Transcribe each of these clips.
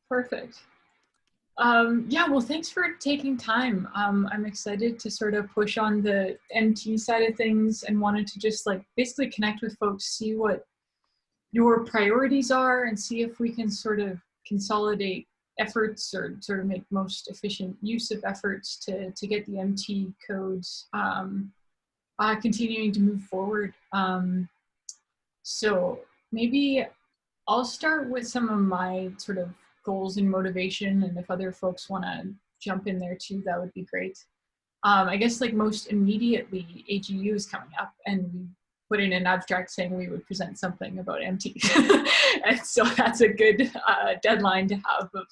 Perfect. Yeah, well, thanks for taking time. I'm excited to sort of push on the MT side of things and wanted to just like basically connect with folks, see what your priorities are and see if we can sort of consolidate efforts or sort of make most efficient use of efforts to get the MT codes continuing to move forward. So maybe I'll start with some of my sort of goals and motivation, and if other folks want to jump in there too, that would be great. I guess like most immediately, AGU is coming up, and we put in an abstract saying we would present something about MT. And so that's a good deadline to have of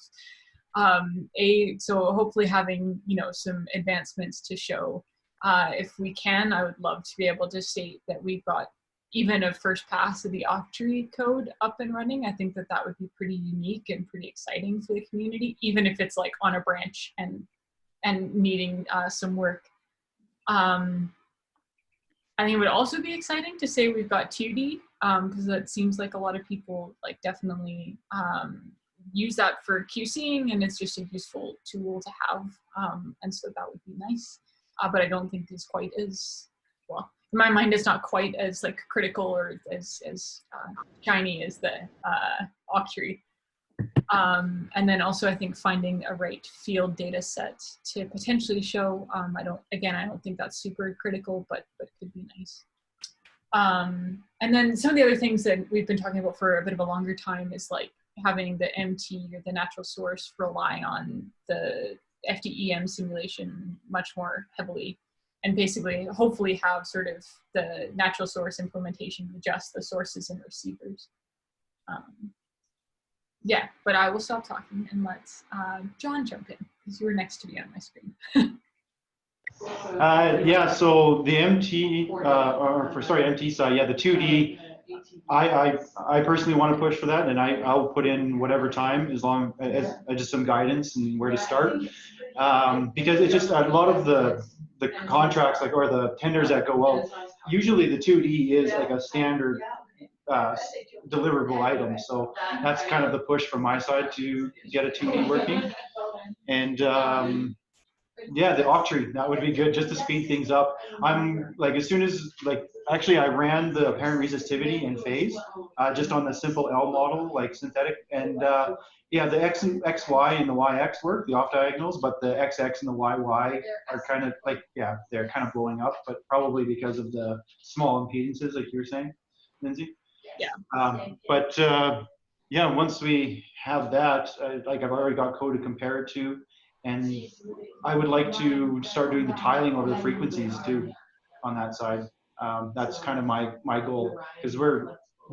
so hopefully having, you know, some advancements to show. If we can, I would love to be able to state that we've got even a first pass of the Octree code up and running. I think that that would be pretty unique and pretty exciting for the community, even if it's like on a branch and needing some work. I think it would also be exciting to say we've got 2D, because that seems like a lot of people like definitely use that for QCing, and it's just a useful tool to have. And so that would be nice, but I don't think it's quite as, well, in my mind, it's not quite as like critical or as shiny as the Octree. And then also I think finding a right field data set to potentially show, I don't think that's super critical, but could be nice. And then some of the other things that we've been talking about for a bit of a longer time is like having the MT or the natural source rely on the FDEM simulation much more heavily, and basically hopefully have sort of the natural source implementation adjust the sources and receivers. Yeah, but I will stop talking and let John jump in, because you were next to me on my screen. Yeah, so the MT, MT side, yeah, the 2D, I personally want to push for that, and I'll put in whatever time as long as just some guidance and where to start, because it's just a lot of the contracts, like, or the tenders that go out, usually the 2D is like a standard deliverable item. So that's kind of the push from my side to get a 2D working. And yeah, the Octree, that would be good just to speed things up. I'm like, as soon as, like, actually I ran the apparent resistivity in phase just on the simple L model, like synthetic, and yeah, the XY and the YX work, the off diagonals, but the XX and the YY are kind of like, yeah, they're kind of blowing up, but probably because of the small impedances, like you were saying, Lindsay. Yeah. But yeah, once we have that, like I've already got code to compare it to, and I would like to start doing the tiling over the frequencies too on that side. That's kind of my goal, because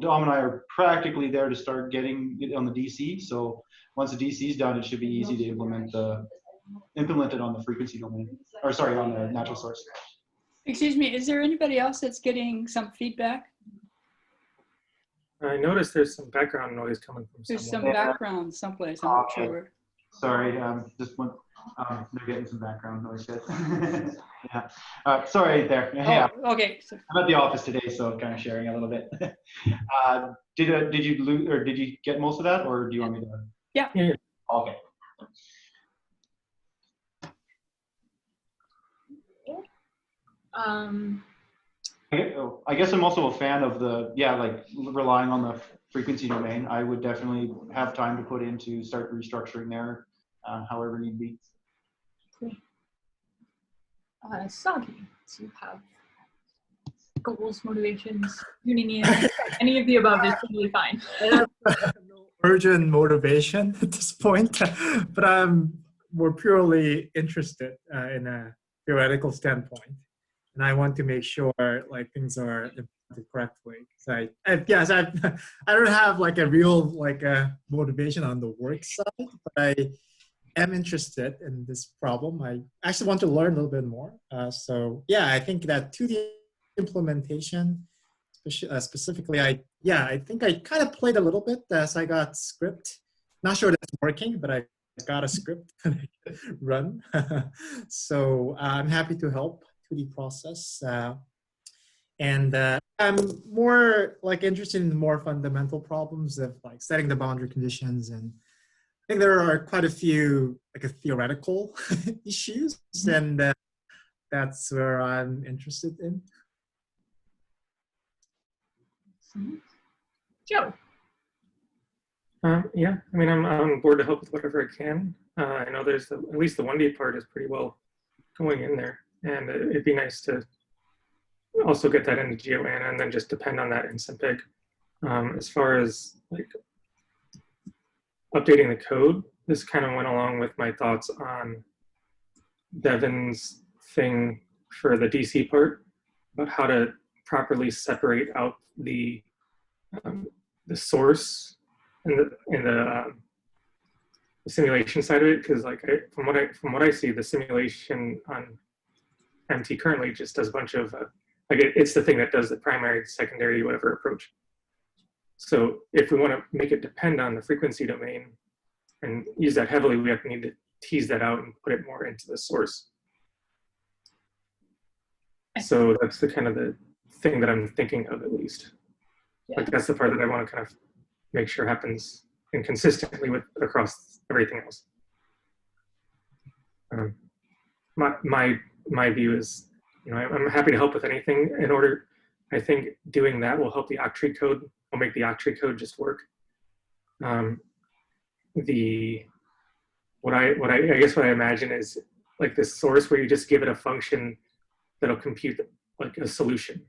Dom and I are practically there to start getting it on the DC. So once the DC is done, it should be easy to implement it on the frequency domain, or sorry, on the natural source. Excuse me, is there anybody else that's getting some feedback? I noticed there's some background noise coming from There's someone. some background someplace, I'm not sure. Sorry, just one. They're getting some background noise. Yeah. Sorry there. Yeah. Oh, okay. I'm at the office today, so kind of sharing a little bit. Did you lose, or did you get most of that, or do you want me to? Yeah. Okay. I guess I'm also a fan of like relying on the frequency domain. I would definitely have time to put in to start restructuring there, however need be. Soggy, do you have goals, motivations, tuning in? Any of the above is totally fine. No urgent motivation at this point, but I'm more purely interested in a theoretical standpoint, and I want to make sure like things are implemented correctly. So I don't have like a real motivation on the work side, but I am interested in this problem. I actually want to learn a little bit more. So yeah, I think that 2D implementation, specifically, I think I kind of played a little bit as I got script. Not sure that's working, but I got a script run. So I'm happy to help 2D process. And I'm more like interested in the more fundamental problems of like setting the boundary conditions and think there are quite a few like a theoretical issues, and that's where I'm interested in. Joe. Yeah, I mean, I'm on board to help with whatever I can. I know there's at least the 1D part is pretty well going in there, and it'd be nice to also get that into GeoAnna and then just depend on that in SimPEG. As far as like updating the code, this kind of went along with my thoughts on Devin's thing for the DC part about how to properly separate out the source and the simulation side of it, because like from what I see, the simulation on MT currently just does a bunch of like it's the thing that does the primary, secondary, whatever approach. So if we want to make it depend on the frequency domain and use that heavily, we need to tease that out and put it more into the source. So that's the kind of the thing that I'm thinking of, at least. Yeah. Like that's the part that I want to kind of make sure happens inconsistently with across everything else. My view is, you know, I'm happy to help with anything. In order, I think doing that will help the octree code. Will make the octree code just work. I guess what I imagine is like this source where you just give it a function that'll compute like a solution,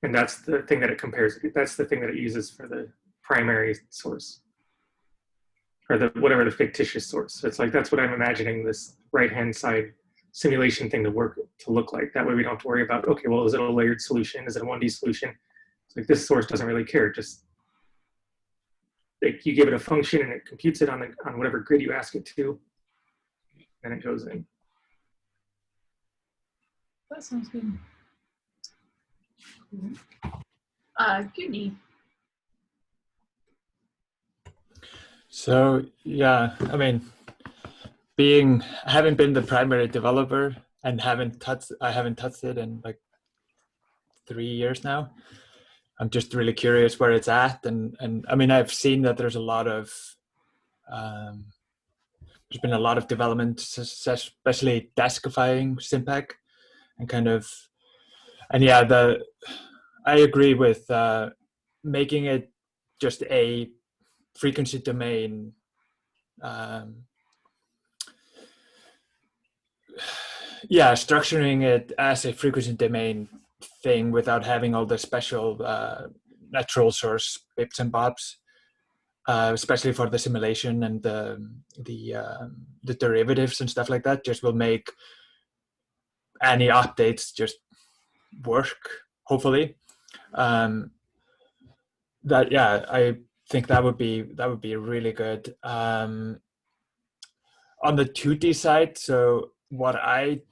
and that's the thing that it compares. That's the thing that it uses for the primary source, or whatever the fictitious source. So it's like that's what I'm imagining this right-hand side simulation thing to look like. That way we don't have to worry about, okay, well, is it a layered solution? Is it a 1D solution? It's like this source doesn't really care. Just like you give it a function and it computes it on whatever grid you ask it to, and it goes in. That sounds good. Goody. So yeah, I mean, having been the primary developer and I haven't touched it in like 3 years now. I'm just really curious where it's at, and I mean, I've seen that there's a lot of there's been a lot of development, especially deskifying SimPEG, and yeah, I agree with making it just a frequency domain. Yeah, structuring it as a frequency domain thing without having all the special natural source bips and bobs, especially for the simulation and the derivatives and stuff like that, just will make any updates just work, hopefully. That, yeah, I think that would be really good. On the 2D side, so what I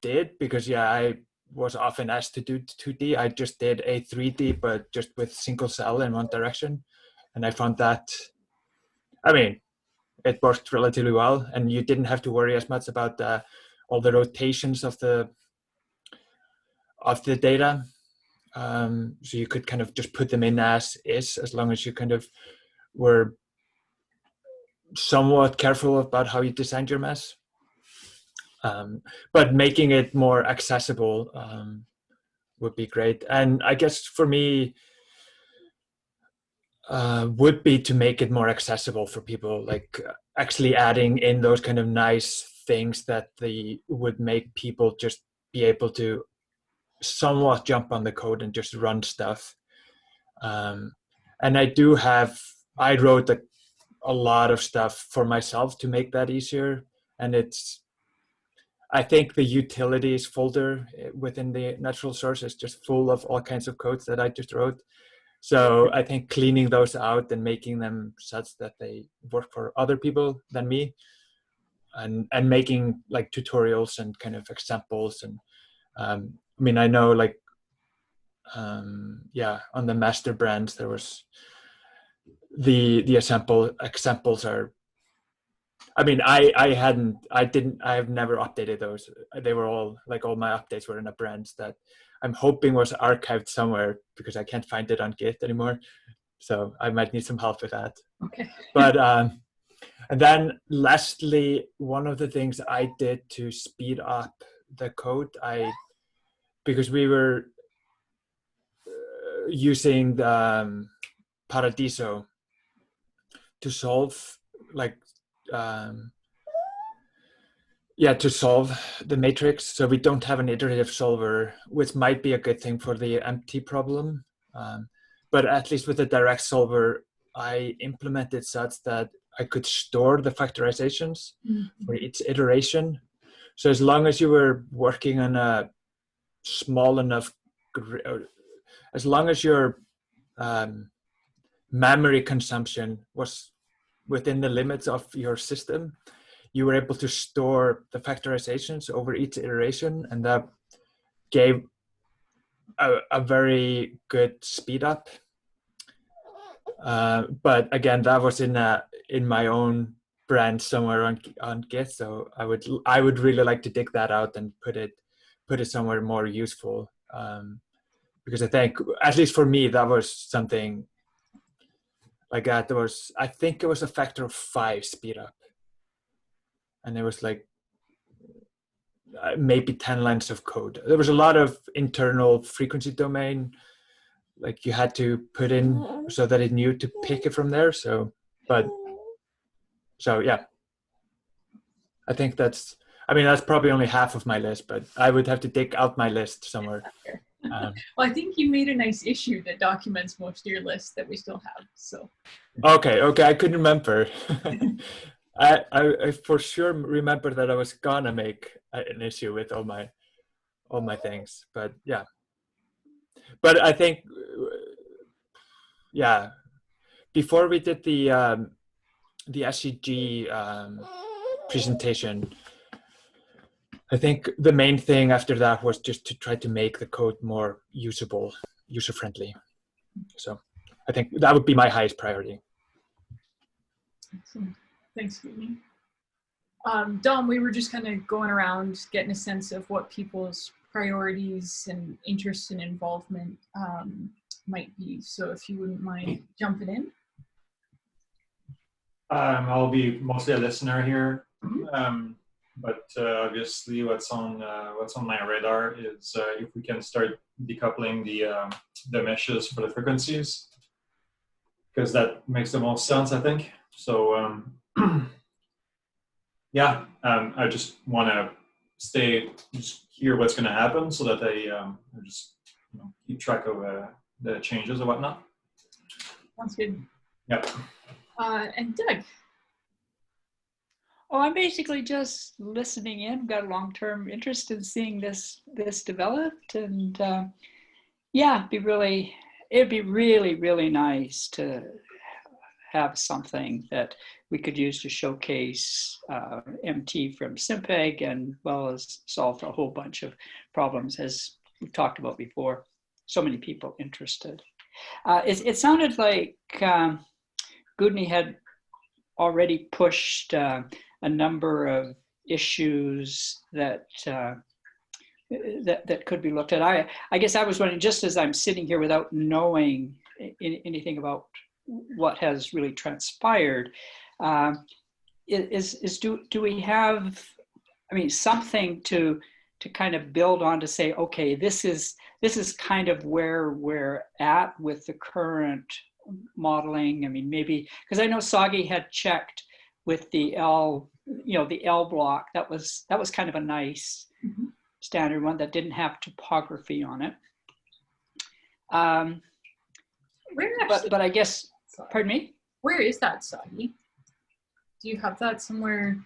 did, because yeah, I was often asked to do 2D, I just did a 3D, but just with single cell in one direction, and I found that, I mean, it worked relatively well, and you didn't have to worry as much about all the rotations of the data. So you could kind of just put them in as is, as long as you kind of were somewhat careful about how you designed your mesh. But making it more accessible would be great. And I guess for me, would be to make it more accessible for people, like actually adding in those kind of nice things that they would make people just be able to somewhat jump on the code and just run stuff. And I wrote a lot of stuff for myself to make that easier. And I think the utilities folder within the natural source is just full of all kinds of codes that I just wrote. So I think cleaning those out and making them such that they work for other people than me, and making like tutorials and kind of examples. And I mean, I know like, yeah, on the master brands, there was the examples are, I mean, I have never updated those. They were all my updates were in a branch that I'm hoping was archived somewhere, because I can't find it on Git anymore. So I might need some help with that. Okay. But And then lastly, one of the things I did to speed up the code, because we were using the Paradiso to solve to solve the matrix. So we don't have an iterative solver, which might be a good thing for the MT problem. But at least with the direct solver, I implemented such that I could store the factorizations for each iteration. So as long as you were working on a small enough, as long as your memory consumption was within the limits of your system, you were able to store the factorizations over each iteration, and that gave a very good speed up. But again, that was in my own brand somewhere on Git, so I would really like to dig that out and put it somewhere more useful, because I think, at least for me, that was something like that. I think it was a factor of 5 speed up, and it was like maybe 10 lines of code. There was a lot of internal frequency domain, like you had to put in so that it knew to pick it from there. So yeah, I think that's probably only half of my list, but I would have to dig out my list somewhere. Well, I think you made a nice issue that documents most of your list that we still have. So. Okay, I couldn't remember. I for sure remember that I was gonna make an issue with all my things, but yeah. But I think, yeah, before we did the SCG presentation, I think the main thing after that was just to try to make the code more usable, user-friendly. So I think that would be my highest priority. Excellent. Thanks, Whitney. Dom, we were just kind of going around getting a sense of what people's priorities and interest and involvement might be. So if you wouldn't mind jumping in. I'll be mostly a listener here, but obviously what's on my radar is if we can start decoupling the meshes for the frequencies, because that makes the most sense, I think. So yeah, I just want to just hear what's going to happen so that I just keep track of the changes and whatnot. Sounds good. Yep. And Doug. Oh, I'm basically just listening in. Got a long-term interest in seeing this developed, and yeah, it'd be really nice to have something that we could use to showcase MT from SimPEG, and well as solve a whole bunch of problems, as we've talked about before. So many people interested. It sounded like Gudni had already pushed a number of issues that could be looked at. I guess I was wondering, just as I'm sitting here without knowing anything about what has really transpired, do we have, something to kind of build on to say, okay, this is kind of where we're at with the current modeling? Maybe, because I know Sagi had checked with the L block. That was kind of a nice standard one that didn't have topography on it. But I guess, pardon me? Where is that, Sagi? Do you have that somewhere,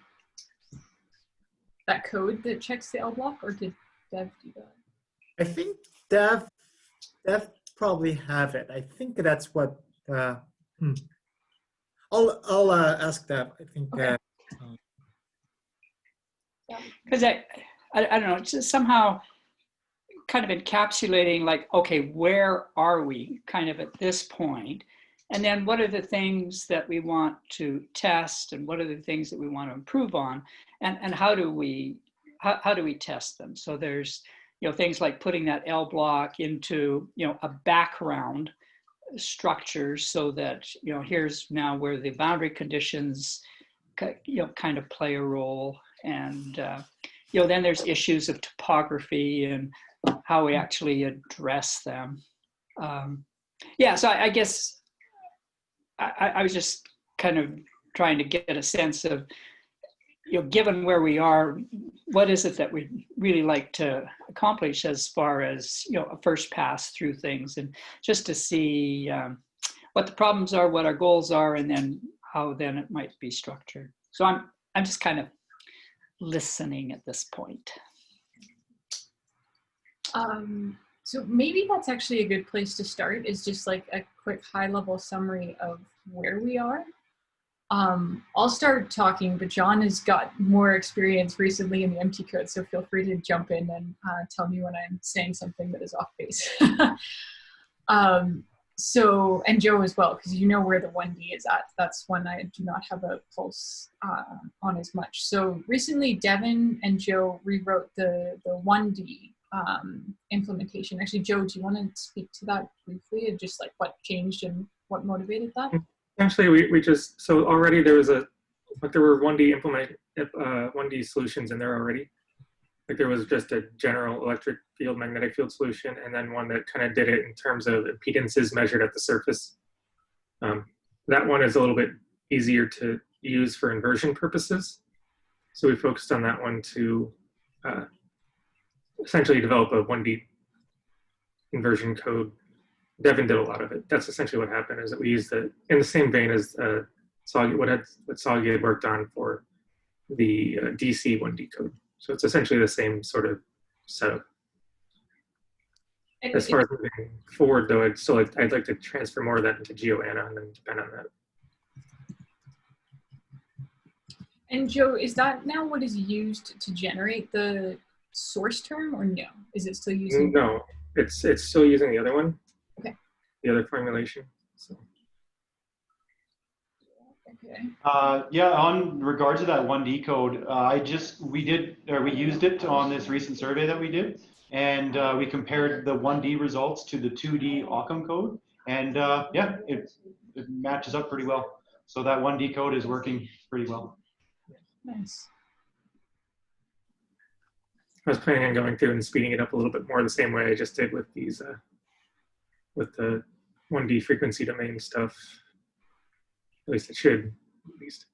that code that checks the L block, or did Dev do that? I think Dev probably have it. I think that's what. I'll ask Dev. I think. Okay. Because I don't know. It's just somehow kind of encapsulating, like, okay, where are we kind of at this point? And then what are the things that we want to test, and what are the things that we want to improve on, and how do we test them? So there's things like putting that L block into a background structure, so that here's now where the boundary conditions kind of play a role. And, then there's issues of topography and how we actually address them. So I guess I was just kind of trying to get a sense of, given where we are, what is it that we'd really like to accomplish as far as, a first pass through things, and just to see what the problems are, what our goals are, and then how then it might be structured. So I'm just kind of listening at this point. So maybe that's actually a good place to start, is just like a quick high-level summary of where we are. I'll start talking, but John has got more experience recently in the MT code, so feel free to jump in and tell me when I'm saying something that is off base. And Joe as well, because you know where the 1D is at. That's one I do not have a pulse on as much. So recently, Devin and Joe rewrote the 1D implementation. Actually, Joe, do you want to speak to that briefly, and just like what changed and what motivated that? Essentially, we just, so already there was there were 1D solutions in there already. Like there was just a general electric field, magnetic field solution, and then one that kind of did it in terms of impedances measured at the surface. That one is a little bit easier to use for inversion purposes. So we focused on that one to essentially develop a 1D inversion code. Devin did a lot of it. That's essentially what happened, is that we used in the same vein as what Soggy had worked on for the DC 1D code. So it's essentially the same sort of setup. As far as moving forward, though, I'd like to transfer more of that into GeoAnna and then depend on that. And Joe, is that now what is used to generate the source term, or no? Is it still using? No, it's still using the other one. Okay. The other formulation. So. Okay. Yeah, on regards to that 1D code, we used it on this recent survey that we did, and we compared the 1D results to the 2D Occam code, and yeah, it matches up pretty well. So that 1D code is working pretty well. Nice. I was planning on going through and speeding it up a little bit more the same way I just did with these, with the 1D frequency domain stuff. At least it should, at least.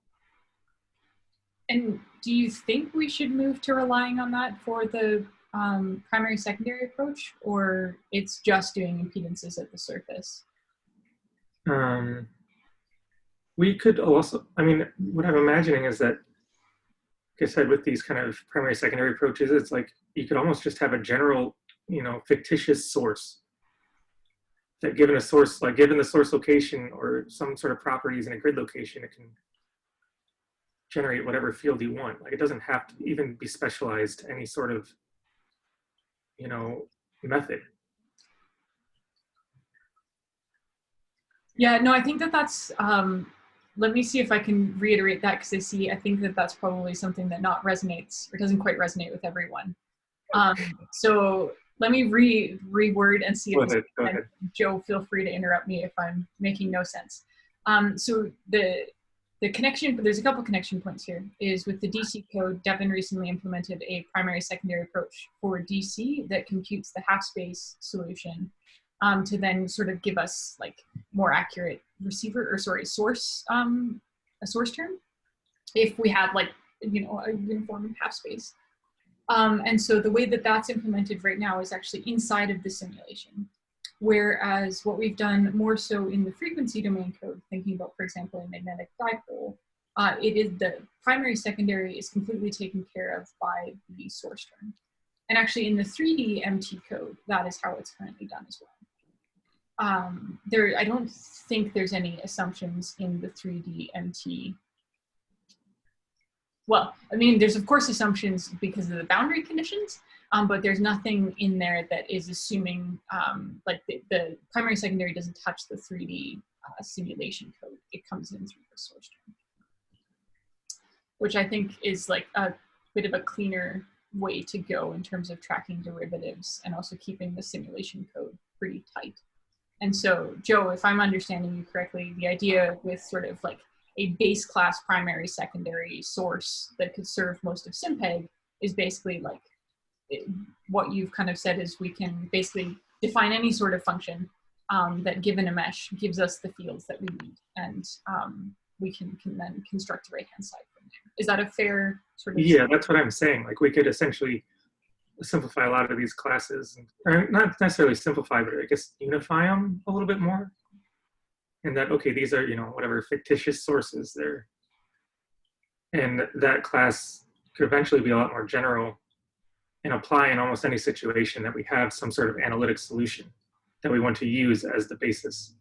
And do you think we should move to relying on that for the primary secondary approach, or it's just doing impedances at the surface? We could also, I mean, what I'm imagining is that, like I said, with these kind of primary secondary approaches, it's like you could almost just have a general, fictitious source. That given a source, like given the source location or some sort of properties in a grid location, it can generate whatever field you want. Like it doesn't have to even be specialized to any sort of, method. Yeah, no, I think that's, let me see if I can reiterate that, because I think that's probably something that not resonates, or doesn't quite resonate with everyone. So let me reword and see if Go ahead. Joe, feel free to interrupt me if I'm making no sense. So the connection, but there's a couple connection points here, is with the DC code, Devin recently implemented a primary secondary approach for DC that computes the half space solution to then sort of give us like more accurate source, a source term, if we have like, a uniform half space. And so the way that that's implemented right now is actually inside of the simulation. Whereas what we've done more so in the frequency domain code, thinking about, for example, a magnetic dipole, it is the primary secondary is completely taken care of by the source term. And actually in the 3D MT code, that is how it's currently done as well. I don't think there's any assumptions in the 3D MT. Well, I mean, there's of course assumptions because of the boundary conditions, but there's nothing in there that is assuming, like the primary secondary doesn't touch the 3D simulation code. It comes in through the source term, which I think is like a bit of a cleaner way to go in terms of tracking derivatives and also keeping the simulation code pretty tight. And so, Joe, if I'm understanding you correctly, the idea with sort of like a base class primary secondary source that could serve most of SimPEG is basically like what you've kind of said is we can basically define any sort of function that given a mesh gives us the fields that we need, and we can then construct the right-hand side from there. Is that a fair sort of? Yeah, that's what I'm saying. Like we could essentially simplify a lot of these classes, or not necessarily simplify, but I guess unify them a little bit more. And that, okay, these are, you know, whatever fictitious sources there. And that class could eventually be a lot more general and apply in almost any situation that we have some sort of analytic solution that we want to use as the basis.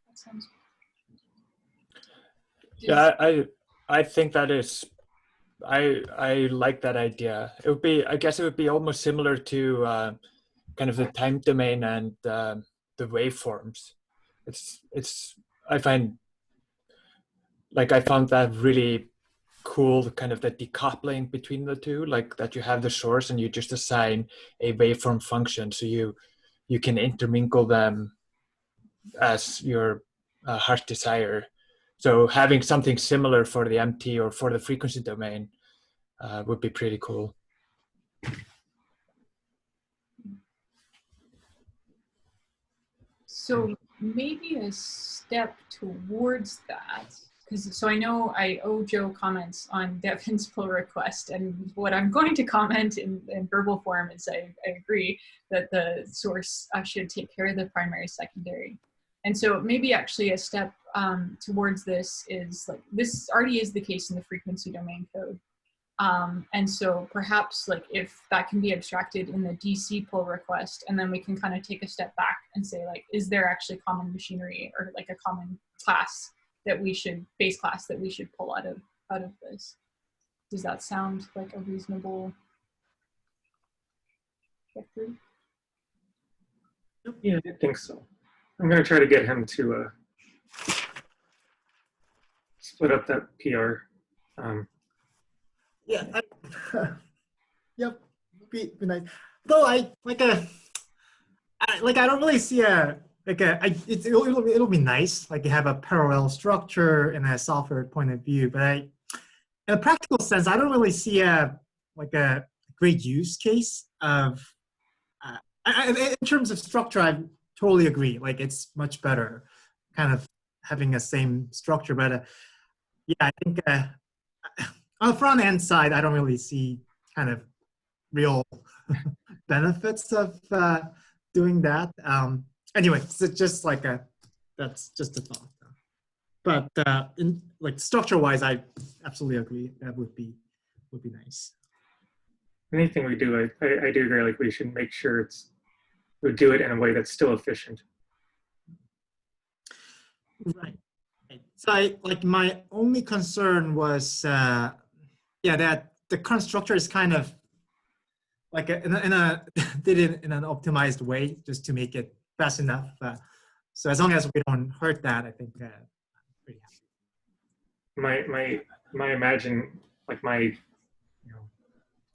That sounds good. Yeah, I think that is, I like that idea. It would be, I guess it would be almost similar to kind of the time domain and the waveforms. I found that really cool, kind of the decoupling between the two, like that you have the source and you just assign a waveform function, so you can intermingle them as your heart desire. So having something similar for the MT or for the frequency domain would be pretty cool. So maybe a step towards that, because so I know I owe Joe comments on Devin's pull request, and what I'm going to comment in verbal form is I agree that the source should take care of the primary secondary. And so maybe actually a step towards this is like, this already is the case in the frequency domain code. And so perhaps like if that can be abstracted in the DC pull request, and then we can kind of take a step back and say like, is there actually common machinery or like a common class that we should, base class that we should pull out of this? Does that sound like a reasonable trajectory? Yeah, I think so. I'm going to try to get him to split up that PR. Yeah. Yep. Be nice. Though I don't really see it'll be nice, like you have a parallel structure in a software point of view, but in a practical sense, I don't really see a great use case of in terms of structure. I totally agree, like it's much better kind of having a same structure, but yeah, I think on the front end side, I don't really see kind of real benefits of doing that. Anyway, so just like that's just a thought. But in like structure-wise, I absolutely agree. That would be nice. Anything we do, I do agree. Like we should make sure we do it in a way that's still efficient. Right. So my only concern was that the current structure is kind of like did it in an optimized way just to make it fast enough. So as long as we don't hurt that, I think I'm pretty happy. My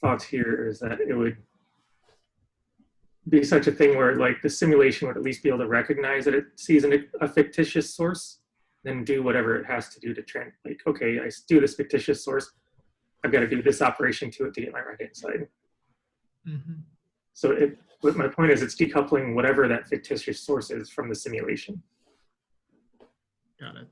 thoughts here is that it would be such a thing where like the simulation would at least be able to recognize that it sees a fictitious source, then do whatever it has to do to like, okay, I do this fictitious source, I've got to do this operation to it to get my right-hand side. Mm-hmm. So my point is it's decoupling whatever that fictitious source is from the simulation. Got it.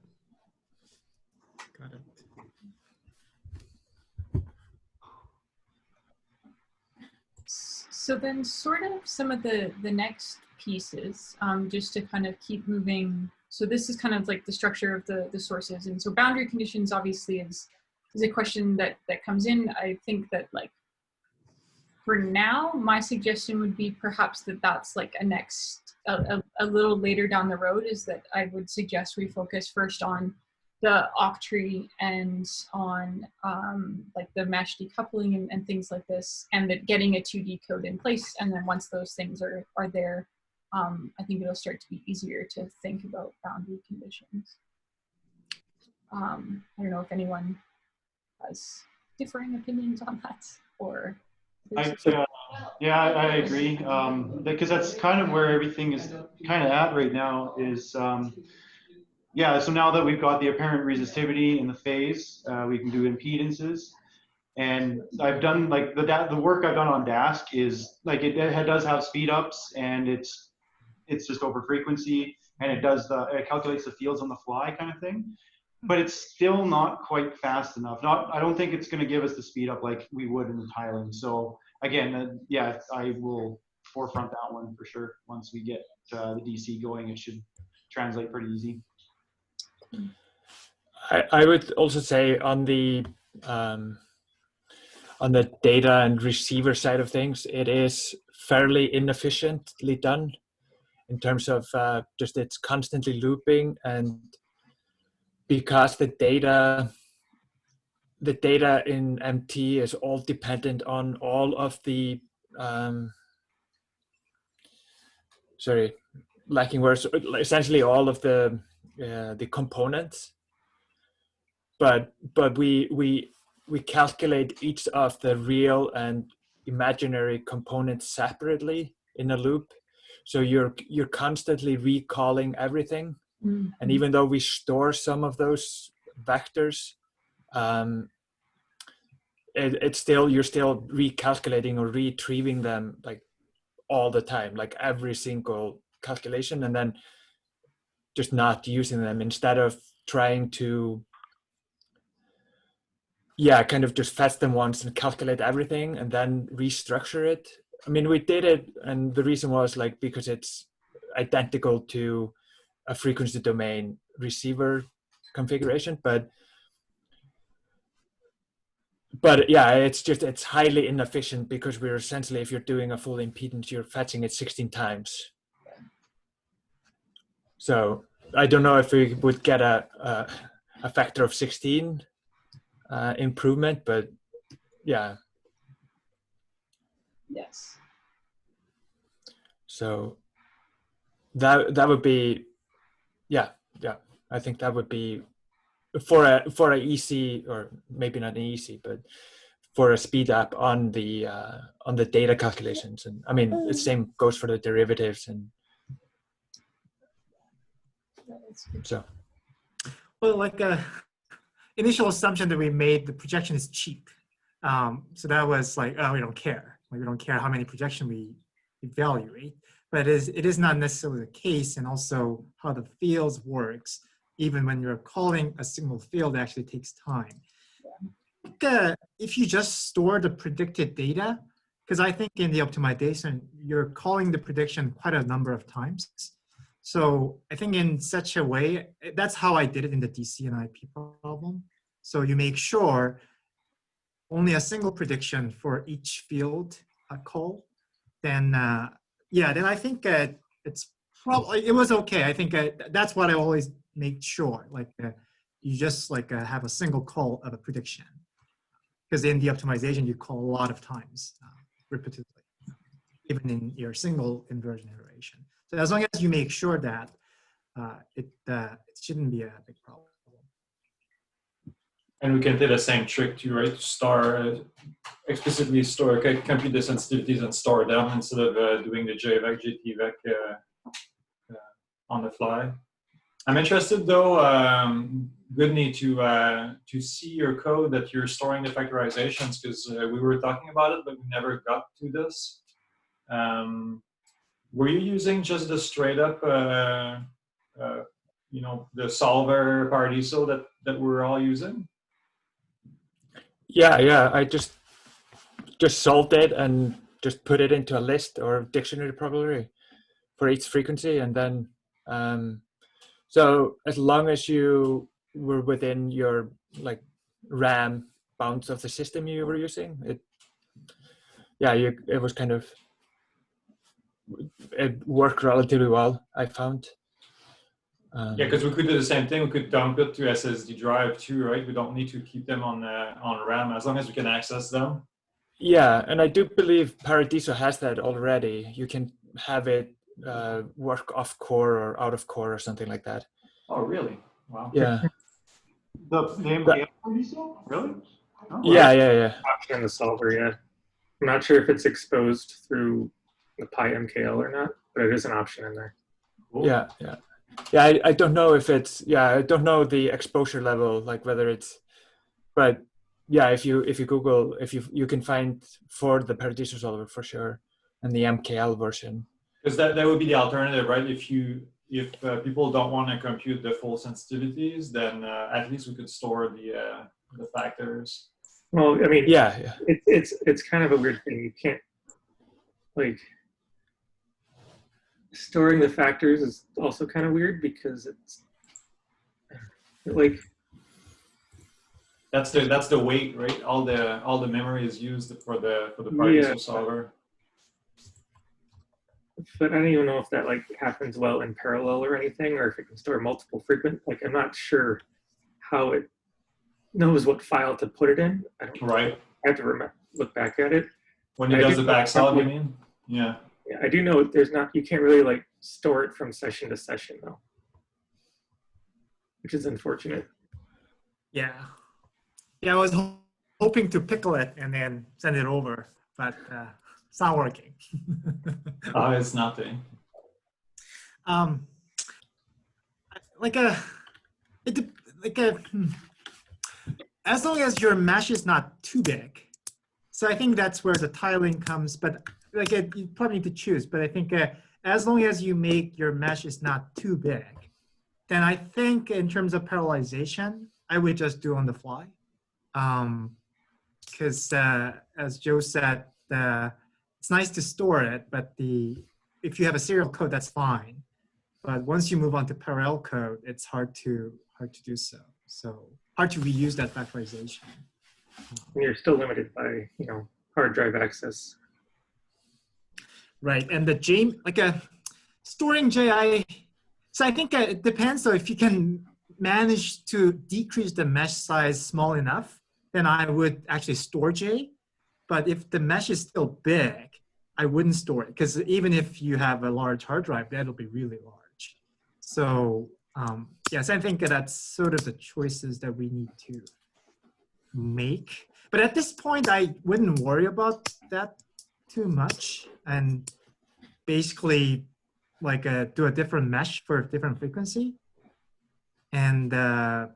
So then sort of some of the next pieces, just to kind of keep moving. So this is kind of like the structure of the sources. And so boundary conditions obviously is a question that comes in. I think that like, for now, my suggestion would be perhaps that's like a little later down the road, is that I would suggest we focus first on the octree and on like the mesh decoupling and things like this, and that getting a 2D code in place. And then once those things are there, I think it'll start to be easier to think about boundary conditions. I don't know if anyone has differing opinions on that, or. Yeah, I agree. Because that's kind of where everything is kind of at right now is, yeah, so now that we've got the apparent resistivity in the phase, we can do impedances. And I've done like the work I've done on Dask is like it does have speed ups, and it's just over frequency, and it calculates the fields on the fly kind of thing. But it's still not quite fast enough. I don't think it's going to give us the speed up like we would in the tiling. So again, yeah, I will forefront that one for sure. Once we get the DC going, it should translate pretty easy. I would also say on the data and receiver side of things, it is fairly inefficiently done in terms of just it's constantly looping, and because the data in MT is all dependent on all of the sorry, lacking words, essentially all of the components, but we calculate each of the real and imaginary components separately in a loop, so you're constantly recalling everything. And even though we store some of those vectors, it's still, you're still recalculating or retrieving them like all the time, like every single calculation, and then just not using them, instead of trying to kind of just fetch them once and calculate everything and then restructure it. I mean, we did it, and the reason was like because it's identical to a frequency domain receiver configuration, but yeah, it's highly inefficient, because we're essentially, if you're doing a full impedance, you're fetching it 16 times. So I don't know if we would get a factor of 16 improvement, but yeah. Yes. So that would be, yeah. I think that would be for a EC, or maybe not an EC, but for a speed up on the data calculations. And I mean, the same goes for the derivatives, and so. Well, like initial assumption that we made, the projection is cheap. So that was like, oh, we don't care. Like, we don't care how many projection we evaluate, but it is not necessarily the case. And also how the fields works, even when you're calling a single field, actually takes time. If you just store the predicted data, because I think in the optimization, you're calling the prediction quite a number of times. So I think in such a way, that's how I did it in the DC and IP problem. So you make sure only a single prediction for each field call, then then I think it's probably, it was okay. I think that's what I always make sure, like you just like have a single call of a prediction, because in the optimization you call a lot of times repetitively, even in your single inversion iteration. So as long as you make sure that it shouldn't be a big problem. And we can do the same trick too, right? Explicitly store, compute the sensitivities and store them instead of doing the JVEC, JTVEC on the fly. I'm interested though, Goodney, to see your code that you're storing the factorizations, because we were talking about it, but we never got to this. Were you using just the straight up, the solver Paradiso that we're all using? Yeah, I just solved it and just put it into a list or dictionary probably for each frequency, and then so as long as you were within your like RAM bounds of the system you were using, it was kind of, it worked relatively well, I found. Yeah, because we could do the same thing. We could dump it to SSD drive too, right? We don't need to keep them on RAM as long as we can access them. Yeah, and I do believe Paradiso has that already. You can have it work off core or out of core or something like that. Oh, really? Wow. Yeah. The MKL Paradiso? Really? Oh, Yeah. Option in the solver, yeah. I'm not sure if it's exposed through the PyMKL or not, but it is an option in there. Cool. Yeah, yeah. Yeah, I don't know if it's, yeah, I don't know the exposure level, like whether it's, but yeah, if you Google, if you can find for the Paradiso solver for sure, and the MKL version. Because that would be the alternative, right? If people don't want to compute the full sensitivities, then at least we could store the factors. Well, I mean, Yeah, yeah. It's kind of a weird thing. You can't, like, storing the factors is also kind of weird because it's like, That's the weight, right? All the memory is used for the Paradiso solver. but I don't even know if that like happens well in parallel or anything, or if it can store multiple frequent. Like, I'm not sure how it knows what file to put it in. I don't. Right. I have to look back at it. When it does the backsolve, you mean? Yeah. Yeah, I do know there's not. You can't really like store it from session to session though, which is unfortunate. Yeah. Yeah, I was hoping to pickle it and then send it over, but it's not working. Oh, it's nothing. As long as your mesh is not too big. So I think that's where the tiling comes, but you probably need to choose, but I think as long as you make your mesh is not too big, then I think in terms of parallelization, I would just do on the fly. Because as Joe said, it's nice to store it, but if you have a serial code, that's fine. But once you move on to parallel code, it's hard to do so. So hard to reuse that factorization. And you're still limited by hard drive access. Right, and storing JI. So I think it depends. So if you can manage to decrease the mesh size small enough, then I would actually store J. But if the mesh is still big, I wouldn't store it, because even if you have a large hard drive, that'll be really large. So yes, I think that's sort of the choices that we need to make. But at this point, I wouldn't worry about that too much, and basically do a different mesh for a different frequency. And do an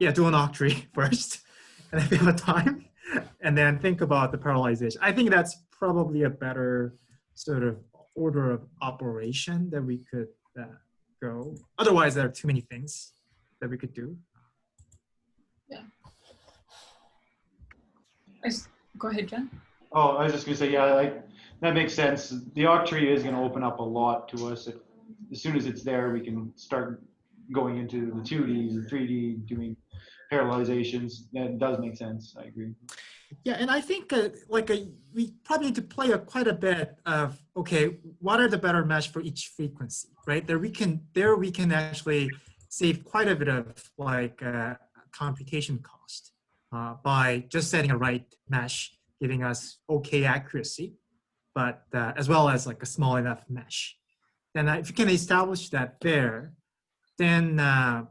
octree first, and if you have time, and then think about the parallelization. I think that's probably a better sort of order of operation that we could go. Otherwise, there are too many things that we could do. Yeah. Go ahead, Jen. Oh, I was just gonna say, yeah, that makes sense. The octree is gonna open up a lot to us. As soon as it's there, we can start going into the 2D and 3D, doing parallelizations. That does make sense. I agree. Yeah, and I think we probably need to play quite a bit of, okay, what are the better mesh for each frequency, right? There we can actually save quite a bit of computation cost by just setting a right mesh, giving us okay accuracy, but as well as a small enough mesh. Then if you can establish that there, then I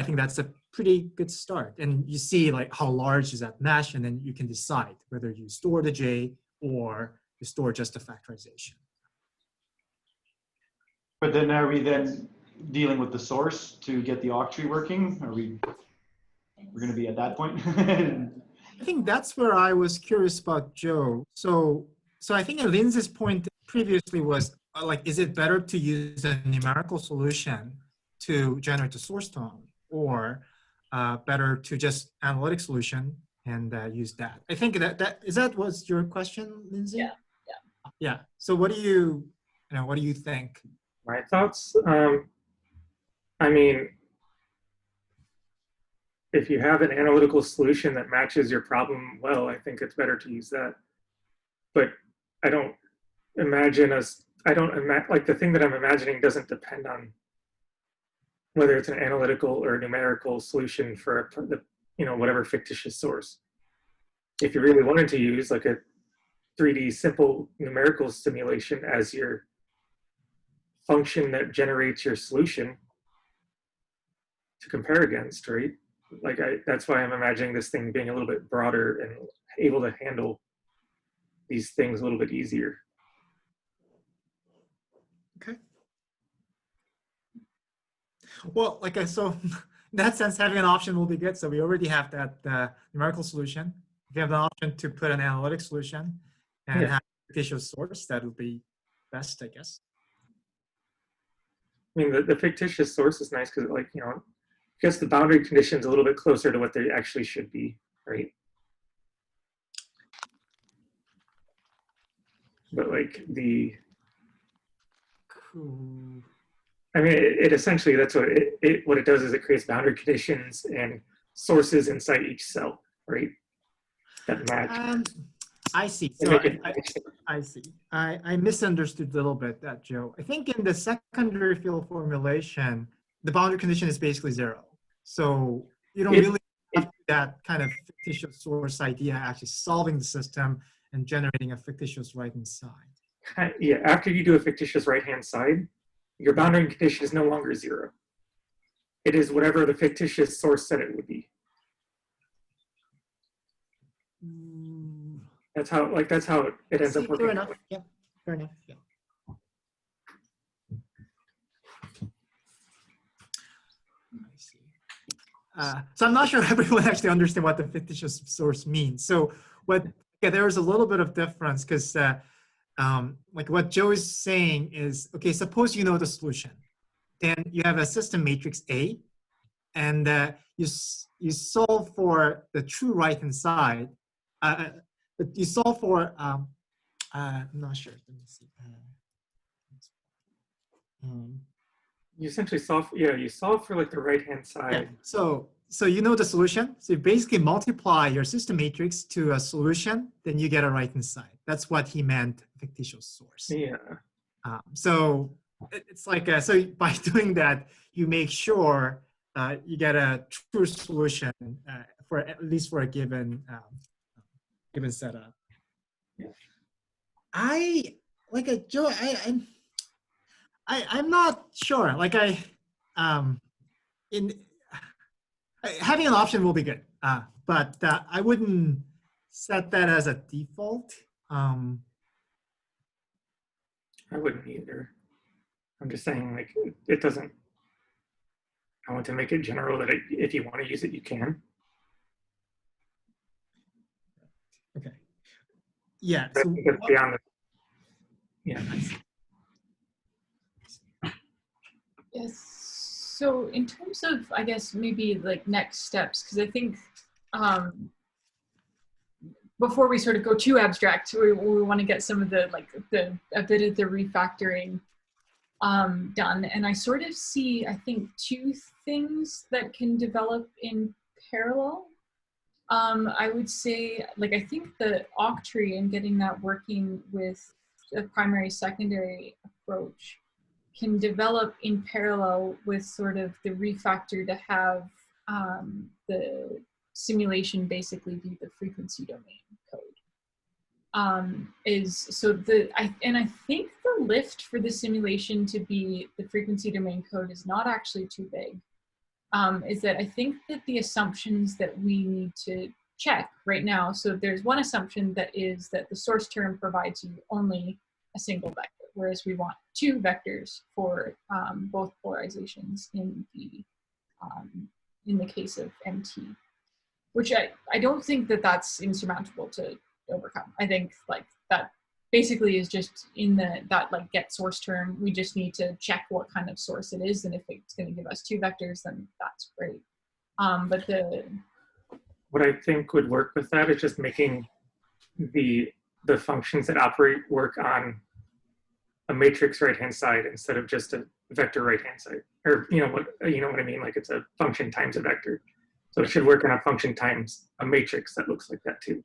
think that's a pretty good start. And you see how large is that mesh, and then you can decide whether you store the J or you store just the factorization. But then are we then dealing with the source to get the octree working? We're going to be at that point? I think that's where I was curious about Joe. So I think Lindsay's point previously was is it better to use a numerical solution to generate the source tone, or better to just analytic solution and use that? I think that was your question, Lindsay? Yeah. Yeah. So what do you think? My thoughts? I mean, if you have an analytical solution that matches your problem well, I think it's better to use that. But I don't imagine the thing that I'm imagining doesn't depend on whether it's an analytical or numerical solution for whatever fictitious source. If you really wanted to use a 3D simple numerical simulation as your function that generates your solution to compare against, right? That's why I'm imagining this thing being a little bit broader and able to handle these things a little bit easier. Okay. Well, so in that sense, having an option will be good. So we already have that numerical solution. If you have an option to put an analytic solution and have a fictitious source, that would be best, I guess. I mean, the fictitious source is nice because, like, you know, gets the boundary conditions a little bit closer to what they actually should be, right? But like Cool. I mean, it essentially, that's what what it does is it creates boundary conditions and sources inside each cell, right? That match. I see. They So make it I see. I misunderstood a little bit that, Joe. I think in the secondary field formulation, the boundary condition is basically 0. So you don't really have that kind of fictitious source idea actually solving the system and generating a fictitious right-hand side. Yeah, after you do a fictitious right-hand side, your boundary condition is no longer 0. It is whatever the fictitious source said it would be. That's how it ends up working. Fair enough. Yeah. Fair enough. Yeah. I see. So I'm not sure everyone actually understands what the fictitious source means. So there's a little bit of difference because like what Joe is saying is, okay, suppose you know the solution. Then you have a system matrix A, and you solve for the true right-hand side. But you solve for, I'm not sure. Let me see. You essentially solve, you solve for like the right-hand side. Yeah. So you know the solution. So you basically multiply your system matrix to a solution, then you get a right-hand side. That's what he meant, fictitious source. Yeah. So it's like, so by doing that, you make sure you get a true solution for at least for a given setup. Yeah. Joe, I'm not sure. Like having an option will be good, but I wouldn't set that as a default. I wouldn't either. I'm just saying, like, it doesn't. I want to make it general that if you want to use it, you can. Okay. Yeah. So beyond the, yeah. Yes. So in terms of, I guess, maybe like next steps, because I think before we sort of go too abstract, we want to get some of the, like, a bit of the refactoring done. And I sort of see, I think, 2 things that can develop in parallel. I would say, like, I think the octree and getting that working with a primary secondary approach can develop in parallel with sort of the refactor to have the simulation basically be the frequency domain code. I think the lift for the simulation to be the frequency domain code is not actually too big. Is that I think that the assumptions that we need to check right now, so there's one assumption that is that the source term provides you only a single vector, whereas we want 2 vectors for both polarizations in the case of MT, which I don't think that that's insurmountable to overcome. I think like that basically is just in that like get source term, we just need to check what kind of source it is, and if it's going to give us 2 vectors, then that's great. But what I think would work with that is just making the functions that operate work on a matrix right-hand side instead of just a vector right-hand side, or you know what I mean? Like it's a function times a vector, so it should work on a function times a matrix that looks like that too.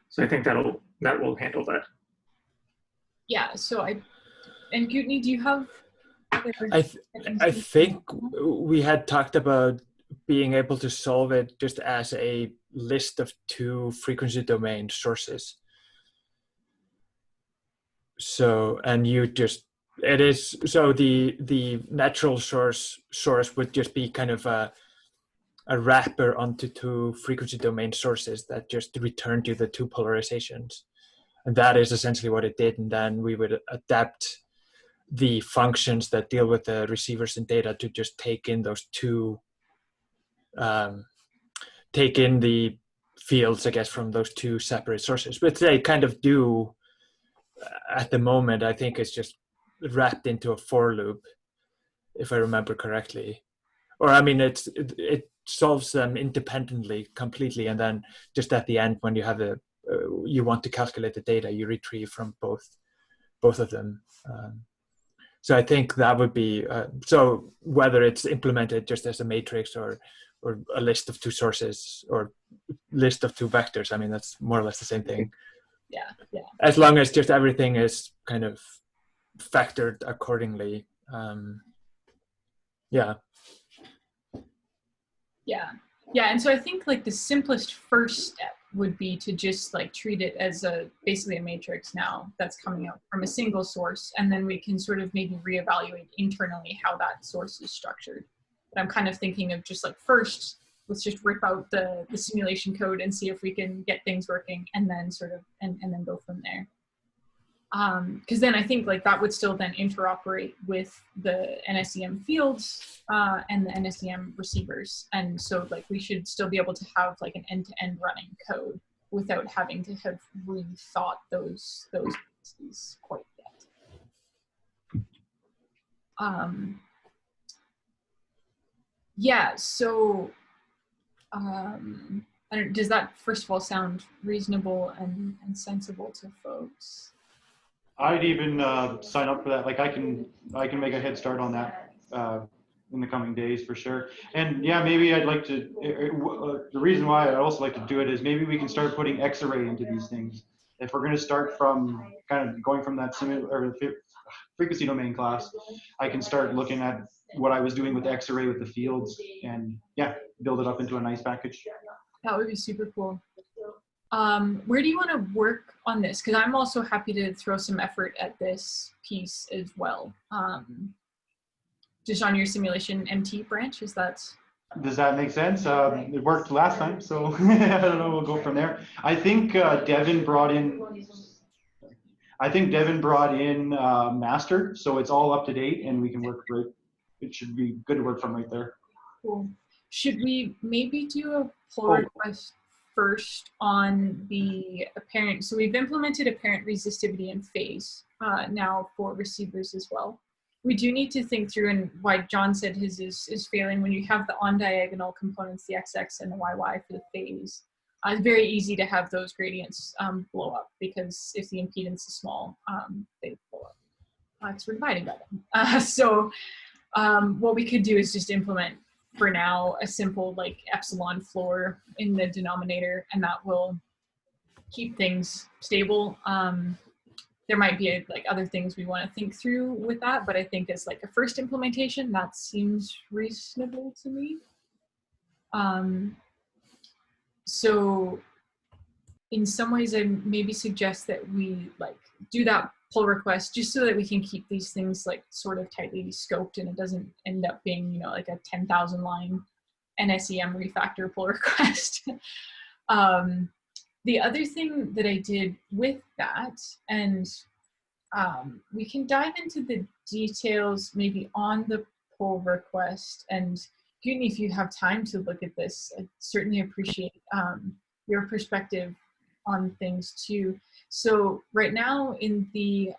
So I think that will handle that. Yeah. So and Gutney, do you have? I think we had talked about being able to solve it just as a list of 2 frequency domain sources. So, and you just, it is, so the natural source would just be kind of a wrapper onto 2 frequency domain sources that just return to the 2 polarizations. And that is essentially what it did. And then we would adapt the functions that deal with the receivers and data to just take in those two, take in the fields, I guess, from those two separate sources, which they kind of do at the moment. I think it's just wrapped into a for loop, if I remember correctly. Or I mean, it solves them independently completely, and then just at the end, when you have the you want to calculate the data, you retrieve from both of them. So I think that would be so whether it's implemented just as a matrix or a list of two sources or list of two vectors, I mean that's more or less the same thing. Yeah, yeah. As long as just everything is kind of factored accordingly. Yeah. Yeah. Yeah. And so I think like the simplest first step would be to just like treat it as basically a matrix now that's coming out from a single source. And then we can sort of maybe reevaluate internally how that source is structured. But I'm kind of thinking of just like first, let's just rip out the simulation code and see if we can get things working, and then sort of, and then go from there. Because then I think like that would still then interoperate with the NSEM fields and the NSEM receivers. And so like we should still be able to have like an end-to-end running code without having to have rethought those pieces quite yet. Yeah, so does that first of all sound reasonable and sensible to folks? I'd even sign up for that. Like I can make a head start on that in the coming days for sure. And yeah, maybe I'd like to. The reason why I'd also like to do it is maybe we can start putting X-array into these things. If we're going to start from kind of going from that frequency domain class, I can start looking at what I was doing with X-array with the fields, and yeah, build it up into a nice package. That would be super cool. Where do you want to work on this? Because I'm also happy to throw some effort at this piece as well. Just on your simulation MT branch, is that? Does that make sense? It worked last time, so I don't know. We'll go from there. I think Devin brought in. Master, so it's all up to date, and we can work right. It should be good to work from right there. Cool. Should we maybe do a pull request first on the apparent? So we've implemented apparent resistivity and phase now for receivers as well. We do need to think through, and why John said his is failing when you have the on diagonal components, the XX and the YY for the phase. It's very easy to have those gradients blow up, because if the impedance is small, they blow up. Because we're dividing by them. So what we could do is just implement for now a simple like epsilon floor in the denominator, and that will keep things stable. There might be like other things we want to think through with that, but I think as like a first implementation, that seems reasonable to me. So in some ways, I maybe suggest that we like do that pull request just so that we can keep these things like sort of tightly scoped, and it doesn't end up being, you know, like a 10,000 line NSEM refactor pull request. The other thing that I did with that, and we can dive into the details maybe on the pull request, and Gudni, if you have time to look at this, I certainly appreciate your perspective on things too. So right now in the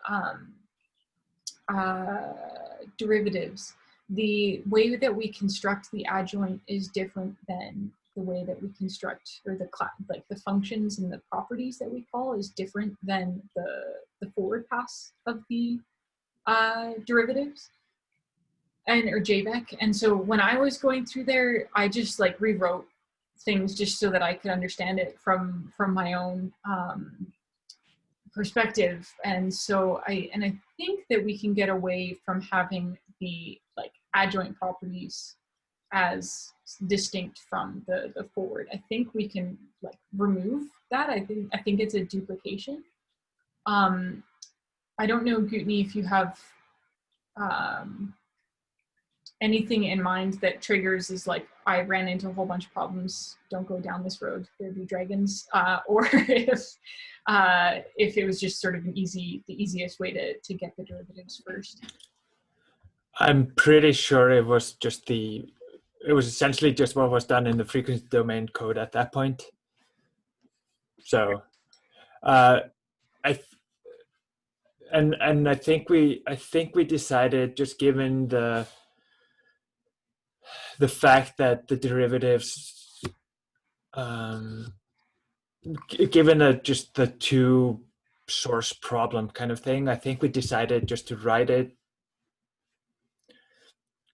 derivatives, the way that we construct the adjoint is different than the way that we construct, or the functions and the properties that we call is different than the forward pass of the derivatives or JVEC. And so when I was going through there, I just like rewrote things just so that I could understand it from my own perspective. And so I think that we can get away from having the like adjoint properties as distinct from the forward. I think we can like remove that. I think it's a duplication. I don't know, Gudni, if you have anything in mind that triggers is like, I ran into a whole bunch of problems, don't go down this road, there'd be dragons, or if it was just sort of the easiest way to get the derivatives first. I'm pretty sure it was essentially just what was done in the frequency domain code at that point. So, I think we decided, just given the fact that the derivatives, given just the two source problem kind of thing, I think we decided just to write it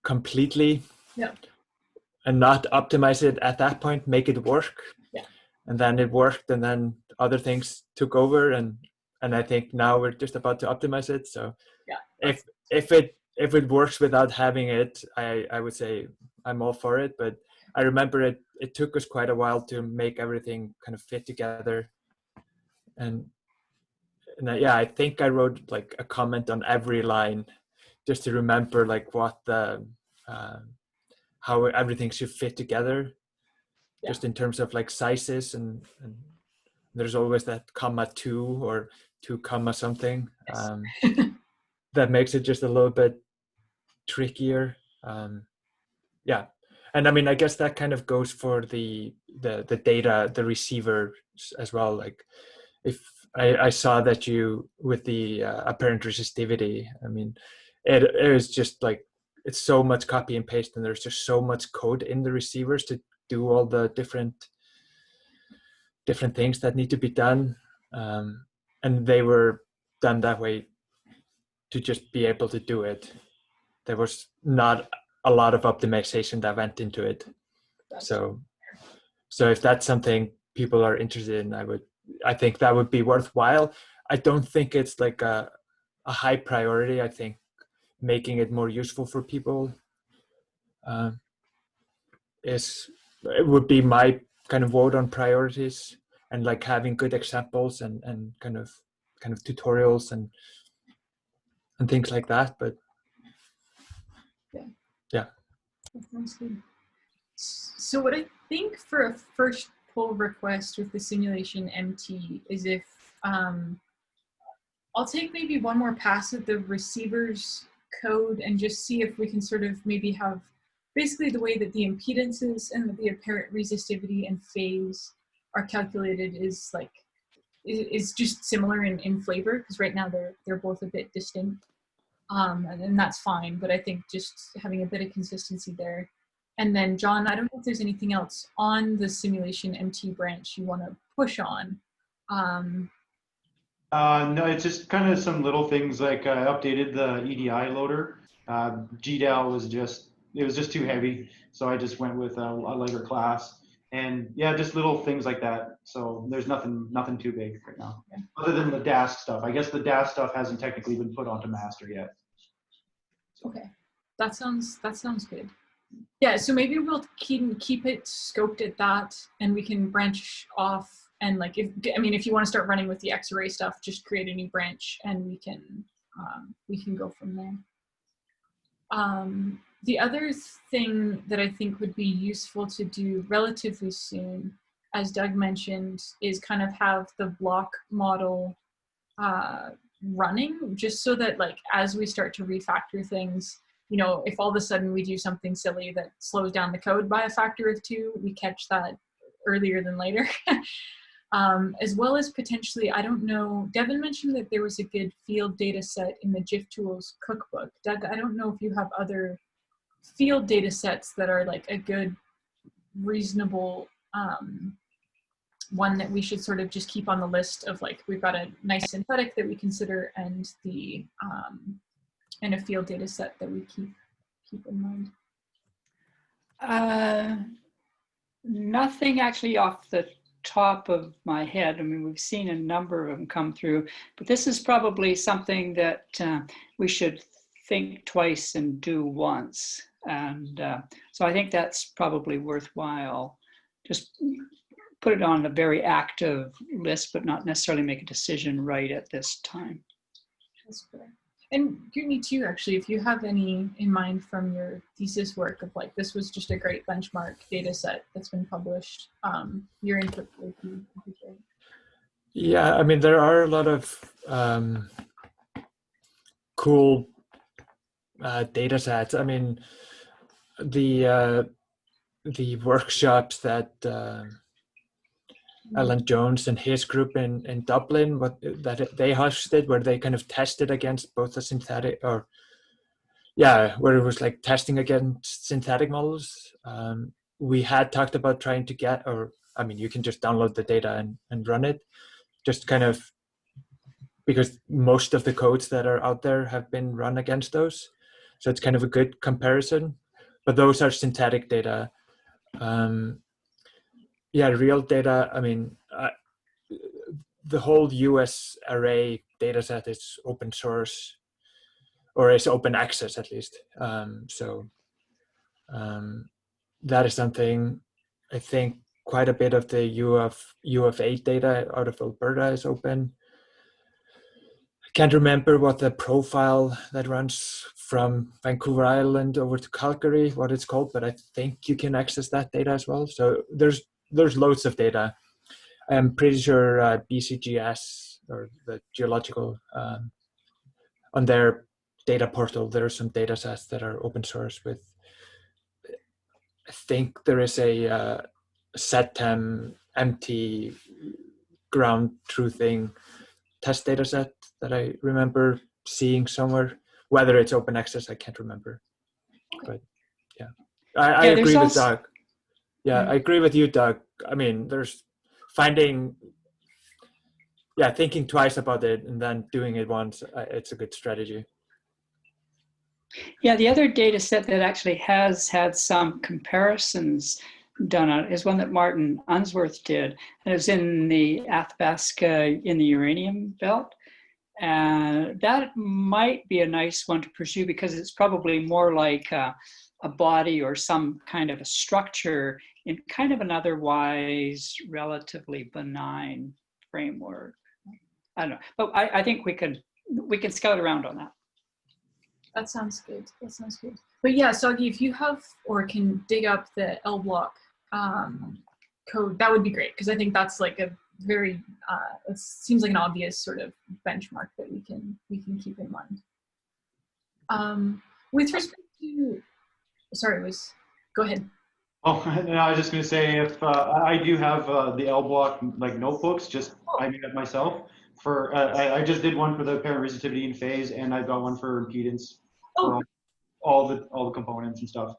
completely, and not optimize it at that point, make it work. And then it worked, and then other things took over, and I think now we're just about to optimize it. So if it works without having it, I would say I'm all for it. But I remember it took us quite a while to make everything kind of fit together. And I think I wrote like a comment on every line just to remember like what the how everything should fit together, just in terms of like sizes, and there's always that comma 2 or 2 comma something, that makes it just a little bit trickier. And I mean, I guess that kind of goes for the data, the receiver as well. Like if I saw that you, with the apparent resistivity, I mean, it is just like, it's so much copy and paste, and there's just so much code in the receivers to do all the different things that need to be done, and they were done that way to just be able to do it. There was not a lot of optimization that went into it. So if that's something people are interested in, I think that would be worthwhile. I don't think it's like a high priority. I think making it more useful for people it would be my kind of vote on priorities, and like having good examples and kind of tutorials and things like that. But yeah. That sounds good. So what I think for a first pull request with the simulation MT is if I'll take maybe one more pass at the receiver's code and just see if we can sort of maybe have basically the way that the impedances and the apparent resistivity and phase are calculated is just similar in flavor, because right now they're both a bit distinct, and that's fine. But I think just having a bit of consistency there. And then John, I don't know if there's anything else on the simulation MT branch you want to push on. No, it's just kind of some little things, like I updated the EDI loader. GDAL was just too heavy, so I just went with a lighter class. And yeah, just little things like that. So there's nothing too big right now, other than the DAS stuff. I guess the DAS stuff hasn't technically been put onto master yet. Okay, that sounds good. Yeah, so maybe we'll keep it scoped at that, and we can branch off. And like, if you want to start running with the X-array stuff, just create a new branch, and we can go from there. The other thing that I think would be useful to do relatively soon, as Doug mentioned, is kind of have the block model running, just so that like as we start to refactor things, if all of a sudden we do something silly that slows down the code by a factor of 2, we catch that earlier than later. As well as potentially, I don't know, Devin mentioned that there was a good field data set in the GIF tools cookbook. Doug, I don't know if you have other field data sets that are like a good, reasonable one that we should sort of just keep on the list of, like, we've got a nice synthetic that we consider, and the and a field data set that we keep in mind. Nothing actually off the top of my head. I mean, we've seen a number of them come through, but this is probably something that we should think twice and do once. And so I think that's probably worthwhile. Just put it on a very active list, but not necessarily make a decision right at this time. That's fair. And me too, actually, if you have any in mind from your thesis work of like, this was just a great benchmark data set that's been published, your input would be great. Yeah, I mean, there are a lot of cool data sets. I mean, the workshops that Alan Jones and his group in Dublin, that they hosted, where they kind of tested against both the synthetic, or where it was like testing against synthetic models. We had talked about trying to get, or I mean, you can just download the data and run it, just kind of because most of the codes that are out there have been run against those, so it's kind of a good comparison. But those are synthetic data. Real data, I mean, the whole US array data set is open source, or is open access at least. That is something. I think quite a bit of the UF8 data out of Alberta is open. I can't remember what the profile that runs from Vancouver Island over to Calgary, what it's called, but I think you can access that data as well. So there's loads of data. I'm pretty sure BCGS, or the geological, on their data portal, there are some data sets that are open source with, I think there is a SETM MT ground truthing test data set that I remember seeing somewhere. Whether it's open access, I can't remember. But yeah, I agree with Doug. Yeah, I agree with you, Doug. I mean, there's thinking twice about it and then doing it once. It's a good strategy. Yeah, the other data set that actually has had some comparisons done on it is one that Martin Unsworth did. And it was in the Athabasca in the uranium belt. And that might be a nice one to pursue because it's probably more like a body or some kind of a structure in kind of an otherwise relatively benign framework. I don't know, but I think we can scout around on that. That sounds good. That sounds good. But yeah, Soggy, if you have or can dig up the LBlock code, that would be great, because I think that's like a very it seems like an obvious sort of benchmark that we can keep in mind. With respect to, go ahead. Oh, no, I was just going to say, if I do have the LBlock like notebooks, just I made it myself. For I just did one for the apparent resistivity in phase, and I've got one for impedance for all the components and stuff.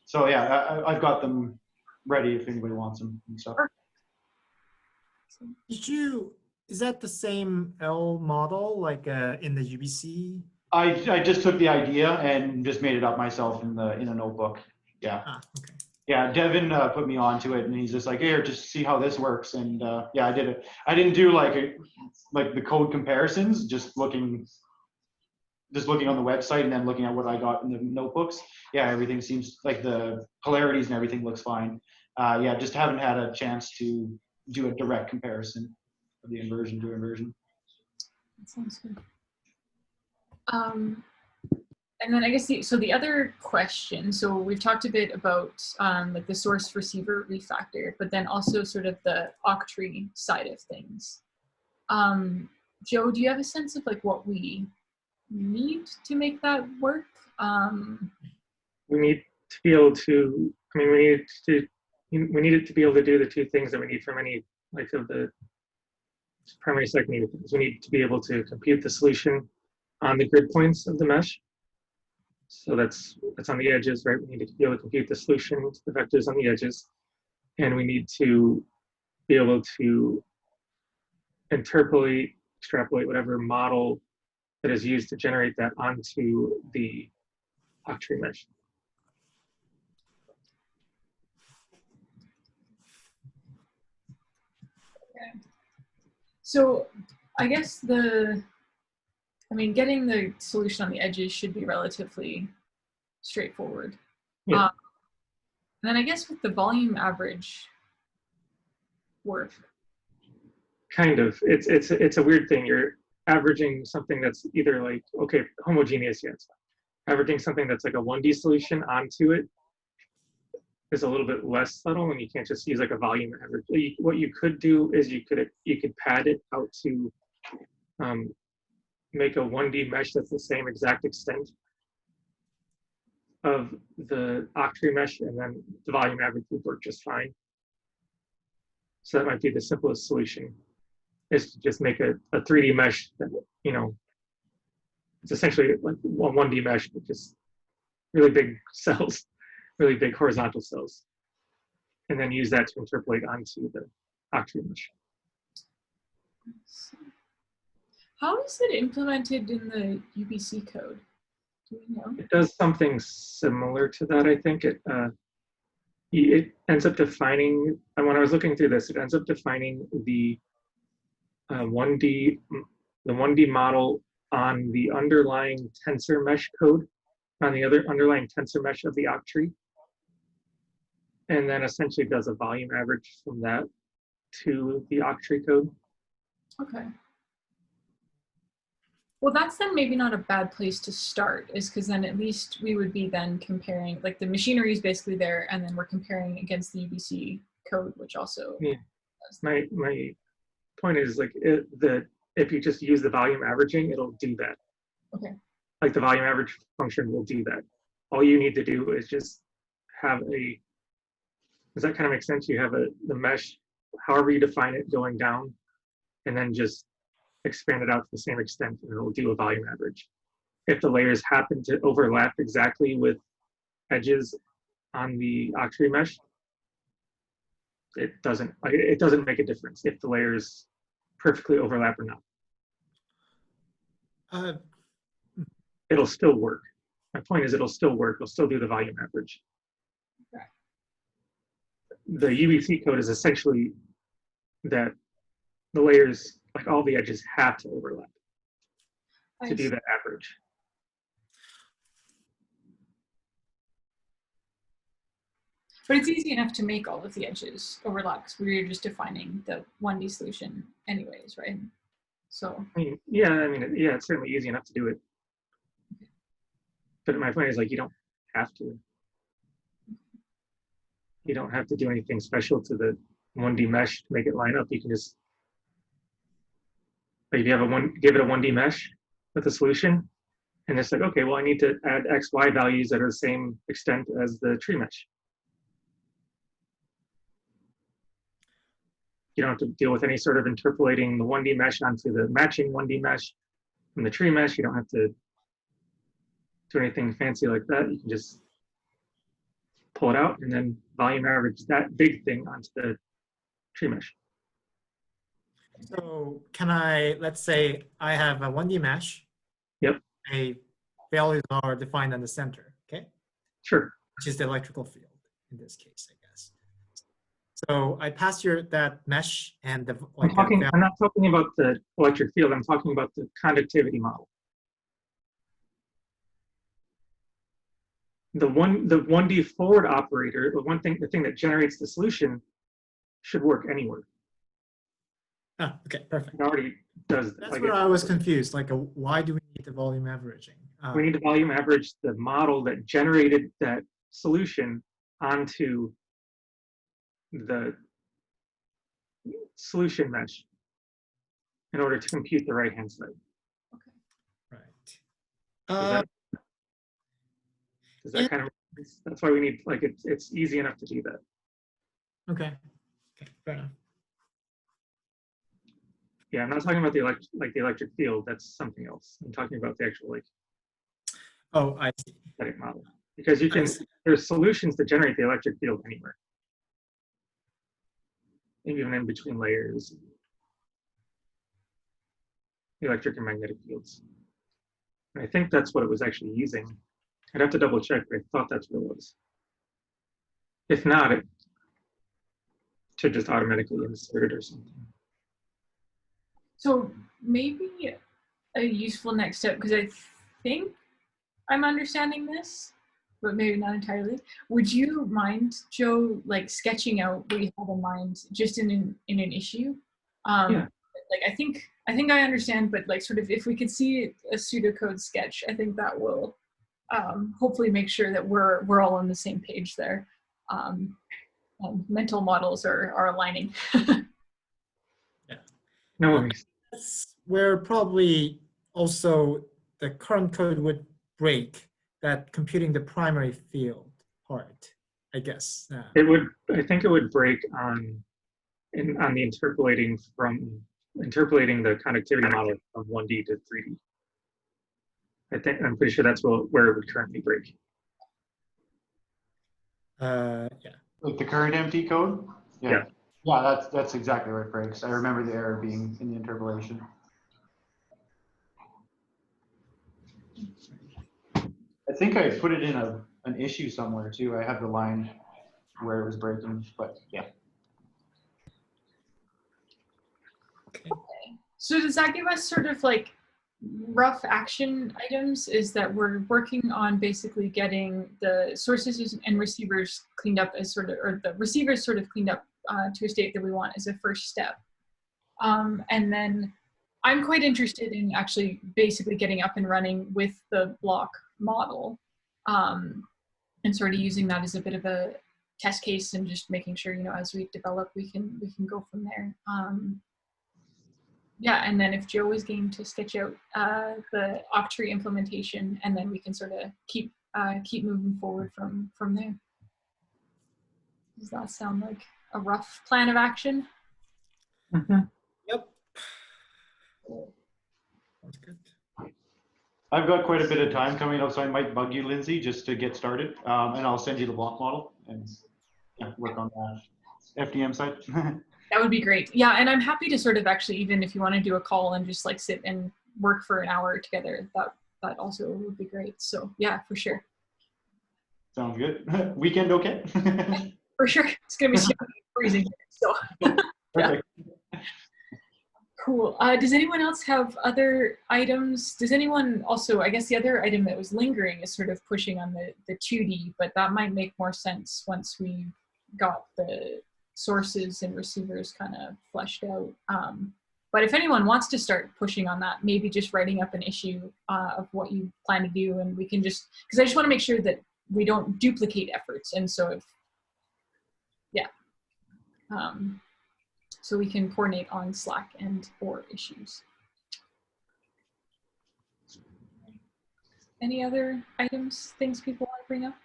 So yeah, I've got them ready if anybody wants them and stuff. Is that the same L model like in the UBC? I just took the idea and just made it up myself in a notebook. Yeah. Okay. Yeah, Devin put me onto it, and he's just like, "Here, just see how this works." And yeah, I did it. I didn't do like the code comparisons, just looking on the website and then looking at what I got in the notebooks. Yeah, everything seems like the polarities and everything looks fine. Yeah, just haven't had a chance to do a direct comparison of the inversion to inversion. That sounds good. And then I guess the other question, so we've talked a bit about like the source receiver refactor, but then also sort of the octree side of things. Joe, do you have a sense of like what we need to make that work? We need to be able to, I mean, we need it to be able to do the two things that we need from any like of the primary secondary things. We need to be able to compute the solution on the grid points of the mesh. So that's on the edges, right? We need to be able to compute the solution to the vectors on the edges. And we need to be able to interpolate, extrapolate whatever model that is used to generate that onto the octree mesh. Okay. So I guess getting the solution on the edges should be relatively straightforward. Yeah. And then I guess with the volume average work. Kind of. It's a weird thing. averaging something that's either like, okay, homogeneous, yes. Averaging something that's like a 1D solution onto it is a little bit less subtle, and you can't just use like a volume average. What you could do is you could pad it out to make a 1D mesh that's the same exact extent of the octree mesh, and then the volume average would work just fine. So that might be the simplest solution, is to just make a 3D mesh that, you know, it's essentially like a 1D mesh, but just really big cells, really big horizontal cells, and then use that to interpolate onto the octree mesh. How is it implemented in the UBC code? Do we know? It does something similar to that, I think. It ends up defining, and when I was looking through this, it ends up defining the 1D model on the underlying tensor mesh code, on the other underlying tensor mesh of the octree, and then essentially does a volume average from that to the octree code. Okay. Well, that's then maybe not a bad place to start, is because then at least we would be then comparing, like the machinery is basically there, and then we're comparing against the UBC code, which also. Yeah. My point is like that if you just use the volume averaging, it'll do that. Okay. Like the volume average function will do that. All you need to do is just have does that kind of make sense? You have the mesh, however you define it, going down, and then just expand it out to the same extent, and it'll do a volume average. If the layers happen to overlap exactly with edges on the octree mesh, it doesn't make a difference if the layers perfectly overlap or not. It'll still work. My point is it'll still work. It'll still do the volume average. Okay. The UBC code is essentially that the layers, like all the edges, have to overlap to do that average. But it's easy enough to make all of the edges overlap because we're just defining the 1D solution anyways, right? So. Yeah, it's certainly easy enough to do it. But my point is, like, you don't have to. You don't have to do anything special to the 1D mesh to make it line up. You can just, like, if you have give it a 1D mesh with a solution, and it's like, okay, well, I need to add X, Y values that are the same extent as the tree mesh. You don't have to deal with any sort of interpolating the 1D mesh onto the matching 1D mesh from the tree mesh. You don't have to do anything fancy like that. You can just pull it out and then volume average that big thing onto the tree mesh. So can let's say I have a 1D mesh. Yep. A values are defined in the center, okay? Sure. Which is the electrical field in this case, I guess. So I pass that mesh and the like. I'm not talking about the electric field. I'm talking about the conductivity model. The 1D forward operator, the thing that generates the solution, should work anywhere. Ah, okay, perfect. It already does. That's where I was confused. Like, why do we need the volume averaging? We need to volume average the model that generated that solution onto the solution mesh in order to compute the right-hand side. Okay. Right. Does that kind of, that's why we need, like, it's easy enough to do that. Okay. Okay, fair enough. Yeah, I'm not talking about the electric field. That's something else. I'm talking about the actual, like, oh, I see. Static model. Because there's solutions to generate the electric field anywhere. Even in between layers, electric and magnetic fields. And I think that's what it was actually using. I'd have to double check, but I thought that's what it was. If not, it should just automatically insert it or something. So maybe a useful next step, because I think I'm understanding this, but maybe not entirely. Would you mind, Joe, like sketching out what you have in mind just in an issue? Yeah. like I think I understand, but like sort of if we could see a pseudocode sketch, I think that will hopefully make sure that we're all on the same page there. And mental models are aligning. No worries. That's where probably also the current code would break, that computing the primary field part, I guess. It would, I think it would break on the interpolating the conductivity model from 1D to 3D. I'm pretty sure that's where it would currently break. Yeah. Like the current MT code? Yeah. Yeah, that's exactly where it breaks. I remember the error being in the interpolation. I think I put it in an issue somewhere too. I have the line where it was breaking, but yeah. Okay. So does that give us sort of like rough action items? Is that we're working on basically getting the sources and receivers cleaned up as sort of, or the receivers sort of cleaned up to a state that we want as a first step. And then I'm quite interested in actually basically getting up and running with the block model and sort of using that as a bit of a test case and just making sure, you know, as we develop, we can go from there. Yeah, and then if Joe is game to sketch out the Octree implementation, and then we can sort of keep moving forward from there. Does that sound like a rough plan of action? Mm-hmm. Yep. Sounds good. I've got quite a bit of time coming up, so I might bug you, Lindsay, just to get started. And I'll send you the block model and yeah, work on that FDM side. That would be great. Yeah, and I'm happy to sort of actually, even if you want to do a call and just like sit and work for an hour together, that also would be great. So yeah, for sure. Sounds good. Weekend okay? For sure. It's gonna be freezing. So Perfect. Cool. Does anyone else have other items? Does anyone also, I guess the other item that was lingering is sort of pushing on the 2D, but that might make more sense once we got the sources and receivers kind of fleshed out. But if anyone wants to start pushing on that, maybe just writing up an issue of what you plan to do, and we can just, because I just want to make sure that we don't duplicate efforts. And so if, yeah. So we can coordinate on Slack and or issues. Any other items, things people want to bring up?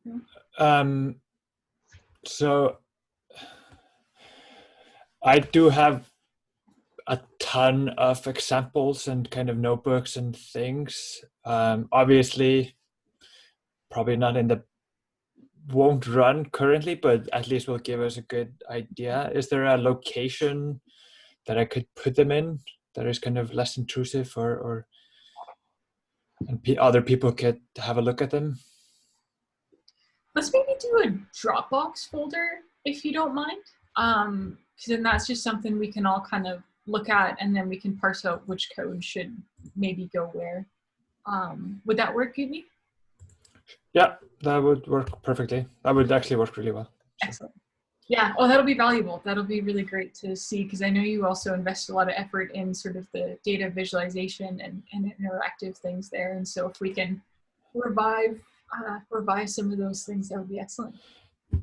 No? So I do have a ton of examples and kind of notebooks and things. Obviously, probably not in the won't run currently, but at least will give us a good idea. Is there a location that I could put them in that is kind of less intrusive, and other people could have a look at them? Let's maybe do a Dropbox folder if you don't mind. Because then that's just something we can all kind of look at, and then we can parse out which code should maybe go where. Would that work, Gudni? Yeah, that would work perfectly. That would actually work really well. Excellent. Yeah, oh, that'll be valuable. That'll be really great to see, because I know you also invest a lot of effort in sort of the data visualization and interactive things there. And so if we can revive some of those things, that would be excellent.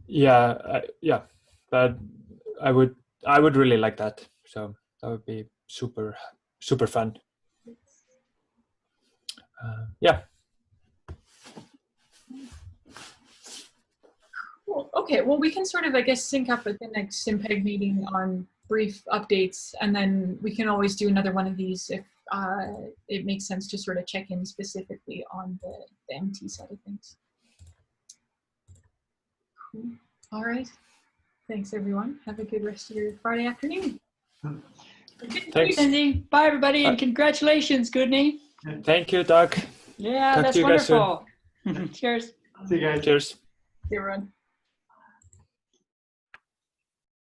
Yeah, yeah, but I would really like that. So that would be super fun. Yeah. Cool. Okay, well, we can sort of, I guess, sync up at the next SimPEG meeting on brief updates, and then we can always do another one of these if it makes sense to sort of check in specifically on the MT side of things. Cool. All right. Thanks, everyone. Have a good rest of your Friday afternoon. Thanks. Cindy. Bye, everybody, and congratulations, Gudni. Thank you, Doug. Yeah, Talk that's to you guys soon. wonderful. Cheers. See you guys. Cheers. See you, everyone.